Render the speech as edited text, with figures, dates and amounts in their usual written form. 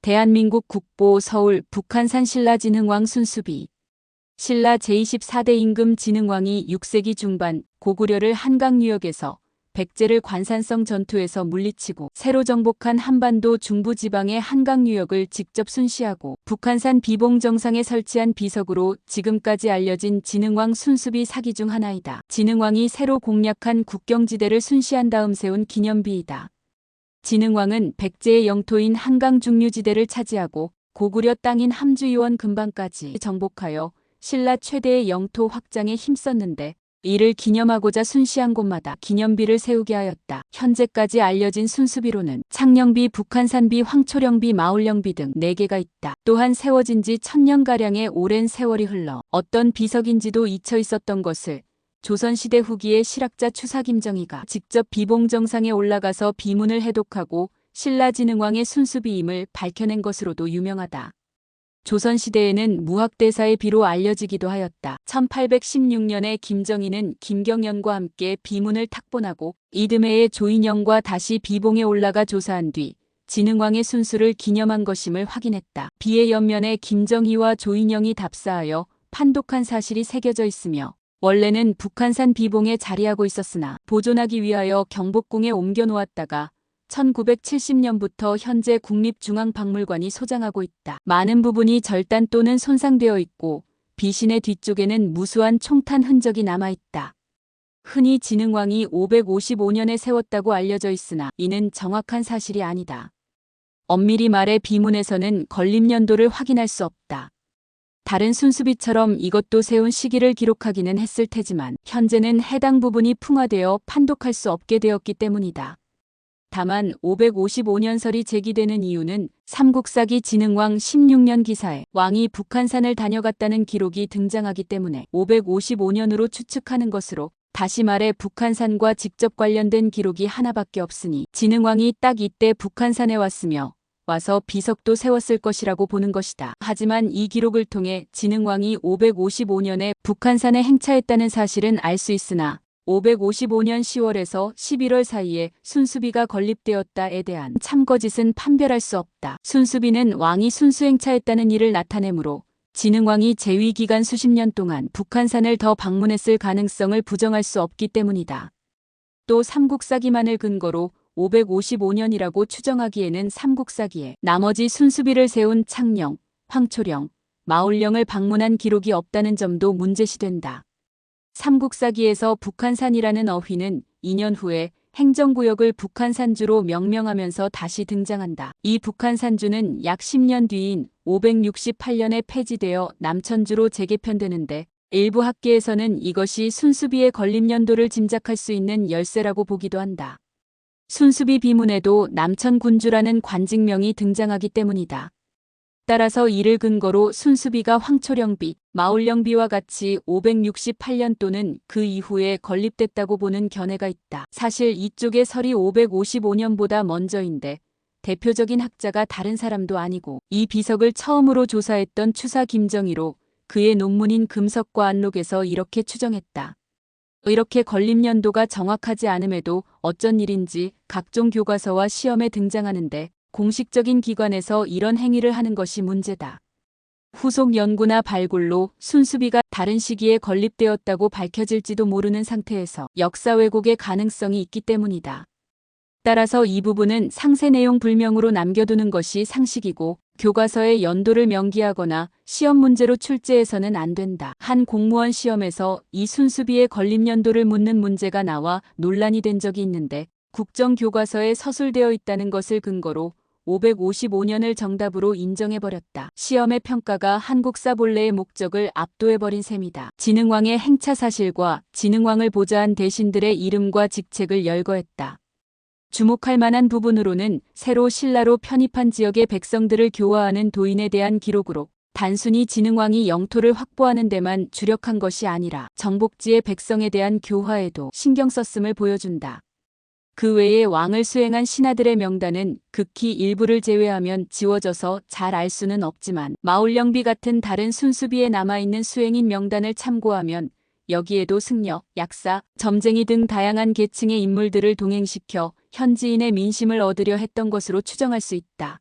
대한민국 국보 서울 북한산 신라 진흥왕 순수비. 신라 제24대 임금 진흥왕이 6세기 중반 고구려를 한강유역에서 백제를 관산성 전투에서 물리치고 새로 정복한 한반도 중부지방의 한강유역을 직접 순시하고 북한산 비봉 정상에 설치한 비석으로 지금까지 알려진 진흥왕 순수비 사기 중 하나이다. 진흥왕이 새로 공략한 국경지대를 순시한 다음 세운 기념비이다. 진흥왕은 백제의 영토인 한강 중류지대를 차지하고 고구려 땅인 함주이원 근방까지 정복하여 신라 최대의 영토 확장에 힘썼는데 이를 기념하고자 순시한 곳마다 기념비를 세우게 하였다. 현재까지 알려진 순수비로는 창녕비, 북한산비, 황초령비, 마울령비 등 4개가 있다. 또한 세워진 지 1000년가량의 오랜 세월이 흘러 어떤 비석인지도 잊혀 있었던 것을 조선시대 후기의 실학자 추사 김정희가 직접 비봉 정상에 올라가서 비문을 해독하고 신라 진흥왕의 순수비임을 밝혀낸 것으로도 유명하다. 조선시대에는 무학대사의 비로 알려지기도 하였다. 1816년에 김정희는 김경연과 함께 비문을 탁본하고 이듬해에 조인영과 다시 비봉에 올라가 조사한 뒤 진흥왕의 순수를 기념한 것임을 확인했다. 비의 옆면에 김정희와 조인영이 답사하여 판독한 사실이 새겨져 있으며 원래는 북한산 비봉에 자리하고 있었으나 보존하기 위하여 경복궁에 옮겨 놓았다가 1970년부터 현재 국립중앙박물관이 소장하고 있다. 많은 부분이 절단 또는 손상되어 있고 비신의 뒤쪽에는 무수한 총탄 흔적이 남아있다. 흔히 진흥왕이 555년에 세웠다고 알려져 있으나 이는 정확한 사실이 아니다. 엄밀히 말해 비문에서는 건립연도를 확인할 수 없다. 다른 순수비처럼 이것도 세운 시기를 기록하기는 했을 테지만 현재는 해당 부분이 풍화되어 판독할 수 없게 되었기 때문이다. 다만 555년설이 제기되는 이유는 삼국사기 진흥왕 16년 기사에 왕이 북한산을 다녀갔다는 기록이 등장하기 때문에 555년으로 추측하는 것으로 다시 말해 북한산과 직접 관련된 기록이 하나밖에 없으니 진흥왕이 딱 이때 북한산에 왔으며 와서 비석도 세웠을 것이라고 보는 것이다. 하지만 이 기록을 통해 진흥왕이 555년에 북한산에 행차했다는 사실은 알 수 있으나 555년 10월에서 11월 사이에 순수비가 건립되었다에 대한 참거짓은 판별할 수 없다. 순수비는 왕이 순수행차했다는 일을 나타내므로 진흥왕이 재위 기간 수십 년 동안 북한산을 더 방문했을 가능성을 부정할 수 없기 때문이다. 또 삼국사기만을 근거로 555년이라고 추정하기에는 삼국사기에 나머지 순수비를 세운 창녕, 황초령, 마울령을 방문한 기록이 없다는 점도 문제시된다. 삼국사기에서 북한산이라는 어휘는 2년 후에 행정구역을 북한산주로 명명하면서 다시 등장한다. 이 북한산주는 약 10년 뒤인 568년에 폐지되어 남천주로 재개편되는데 일부 학계에서는 이것이 순수비의 건립연도를 짐작할 수 있는 열쇠라고 보기도 한다. 순수비 비문에도 남천군주라는 관직명이 등장하기 때문이다. 따라서 이를 근거로 순수비가 황초령비, 마울령비와 같이 568년 또는 그 이후에 건립됐다고 보는 견해가 있다. 사실 이쪽의 설이 555년보다 먼저인데 대표적인 학자가 다른 사람도 아니고 이 비석을 처음으로 조사했던 추사 김정희로 그의 논문인 금석과 안록에서 이렇게 추정했다. 이렇게 건립연도가 정확하지 않음에도 어쩐 일인지 각종 교과서와 시험에 등장하는데 공식적인 기관에서 이런 행위를 하는 것이 문제다. 후속 연구나 발굴로 순수비가 다른 시기에 건립되었다고 밝혀질지도 모르는 상태에서 역사 왜곡의 가능성이 있기 때문이다. 따라서 이 부분은 상세 내용 불명으로 남겨두는 것이 상식이고 교과서에 연도를 명기하거나 시험 문제로 출제해서는 안 된다. 한 공무원 시험에서 이 순수비의 건립연도를 묻는 문제가 나와 논란이 된 적이 있는데 국정교과서에 서술되어 있다는 것을 근거로 555년을 정답으로 인정해버렸다. 시험의 평가가 한국사 본래의 목적을 압도해버린 셈이다. 진흥왕의 행차 사실과 진흥왕을 보좌한 대신들의 이름과 직책을 열거했다. 주목할 만한 부분으로는 새로 신라로 편입한 지역의 백성들을 교화하는 도인에 대한 기록으로 단순히 진흥왕이 영토를 확보하는 데만 주력한 것이 아니라 정복지의 백성에 대한 교화에도 신경 썼음을 보여준다. 그 외에 왕을 수행한 신하들의 명단은 극히 일부를 제외하면 지워져서 잘 알 수는 없지만 마울령비 같은 다른 순수비에 남아있는 수행인 명단을 참고하면 여기에도 승려, 약사, 점쟁이 등 다양한 계층의 인물들을 동행시켜 현지인의 민심을 얻으려 했던 것으로 추정할 수 있다.